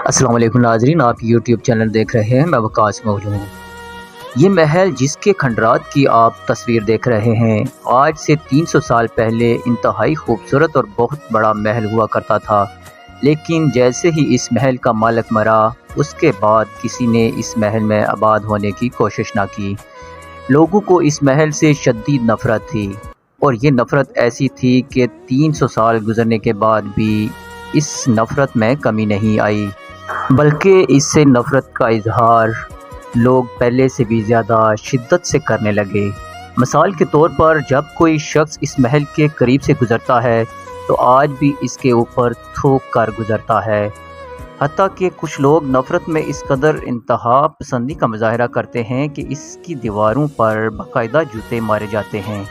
السلام علیکم ناظرین، آپ یوٹیوب چینل دیکھ رہے ہیں، میں وقاص مغل ہوں۔ یہ محل جس کے کھنڈرات کی آپ تصویر دیکھ رہے ہیں، آج سے 300 سال پہلے انتہائی خوبصورت اور بہت بڑا محل ہوا کرتا تھا، لیکن جیسے ہی اس محل کا مالک مرا، اس کے بعد کسی نے اس محل میں آباد ہونے کی کوشش نہ کی۔ لوگوں کو اس محل سے شدید نفرت تھی، اور یہ نفرت ایسی تھی کہ 300 سال گزرنے کے بعد بھی اس نفرت میں کمی نہیں آئی، بلکہ اس سے نفرت کا اظہار لوگ پہلے سے بھی زیادہ شدت سے کرنے لگے۔ مثال کے طور پر جب کوئی شخص اس محل کے قریب سے گزرتا ہے تو آج بھی اس کے اوپر تھوک کر گزرتا ہے، حتیٰ کہ کچھ لوگ نفرت میں اس قدر انتہا پسندی کا مظاہرہ کرتے ہیں کہ اس کی دیواروں پر باقاعدہ جوتے مارے جاتے ہیں۔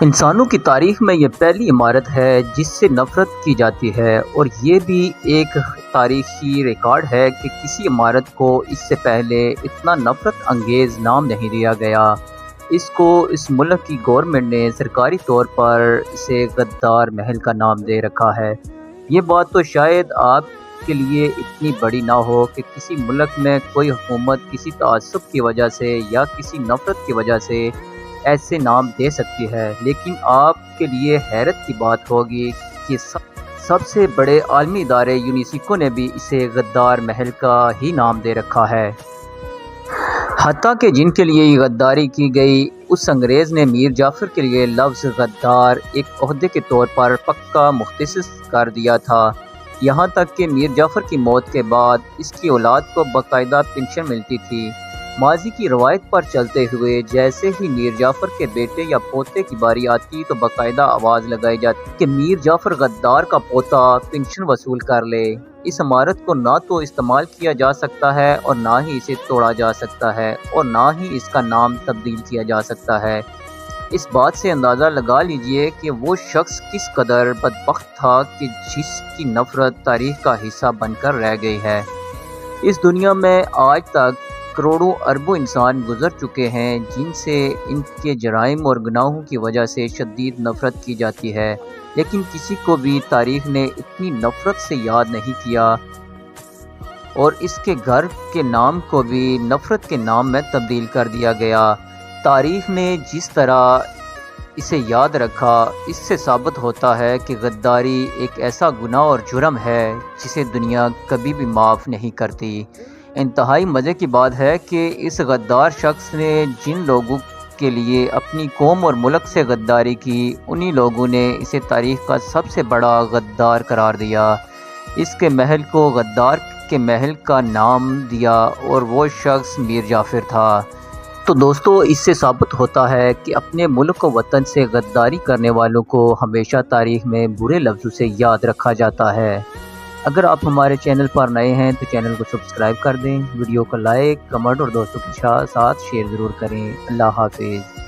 انسانوں کی تاریخ میں یہ پہلی عمارت ہے جس سے نفرت کی جاتی ہے، اور یہ بھی ایک تاریخی ریکارڈ ہے کہ کسی عمارت کو اس سے پہلے اتنا نفرت انگیز نام نہیں دیا گیا۔ اس ملک کی گورنمنٹ نے سرکاری طور پر اسے غدار محل کا نام دے رکھا ہے۔ یہ بات تو شاید آپ کے لیے اتنی بڑی نہ ہو کہ کسی ملک میں کوئی حکومت کسی تعصب کی وجہ سے یا کسی نفرت کی وجہ سے ایسے نام دے سکتی ہے، لیکن آپ کے لیے حیرت کی بات ہوگی کہ سب سے بڑے عالمی ادارے یونیسکو نے بھی اسے غدار محل کا ہی نام دے رکھا ہے۔ حتیٰ کہ جن کے لیے یہ غداری کی گئی، اس انگریز نے میر جعفر کے لیے لفظ غدار ایک عہدے کے طور پر پکا مختص کر دیا تھا، یہاں تک کہ میر جعفر کی موت کے بعد اس کی اولاد کو باقاعدہ پنشن ملتی تھی۔ ماضی کی روایت پر چلتے ہوئے جیسے ہی میر جعفر کے بیٹے یا پوتے کی باری آتی تو باقاعدہ آواز لگائی جاتی کہ میر جعفر غدار کا پوتا پنشن وصول کر لے۔ اس عمارت کو نہ تو استعمال کیا جا سکتا ہے اور نہ ہی اسے توڑا جا سکتا ہے، اور نہ ہی اس کا نام تبدیل کیا جا سکتا ہے۔ اس بات سے اندازہ لگا لیجئے کہ وہ شخص کس قدر بدبخت تھا کہ جس کی نفرت تاریخ کا حصہ بن کر رہ گئی ہے۔ اس دنیا میں آج تک کروڑوں اربوں انسان گزر چکے ہیں جن سے ان کے جرائم اور گناہوں کی وجہ سے شدید نفرت کی جاتی ہے، لیکن کسی کو بھی تاریخ نے اتنی نفرت سے یاد نہیں کیا، اور اس کے گھر کے نام کو بھی نفرت کے نام میں تبدیل کر دیا گیا۔ تاریخ نے جس طرح اسے یاد رکھا، اس سے ثابت ہوتا ہے کہ غداری ایک ایسا گناہ اور جرم ہے جسے دنیا کبھی بھی معاف نہیں کرتی۔ انتہائی مزے کی بات ہے کہ اس غدار شخص نے جن لوگوں کے لیے اپنی قوم اور ملک سے غداری کی، انہی لوگوں نے اسے تاریخ کا سب سے بڑا غدار قرار دیا۔ اس کے محل کو غدار کے محل کا نام دیا، اور وہ شخص میر جعفر تھا۔ تو دوستو، اس سے ثابت ہوتا ہے کہ اپنے ملک و وطن سے غداری کرنے والوں کو ہمیشہ تاریخ میں برے لفظوں سے یاد رکھا جاتا ہے۔ اگر آپ ہمارے چینل پر نئے ہیں تو چینل کو سبسکرائب کر دیں، ویڈیو کو لائک، کمنٹ اور دوستوں کے ساتھ شیئر ضرور کریں۔ اللہ حافظ۔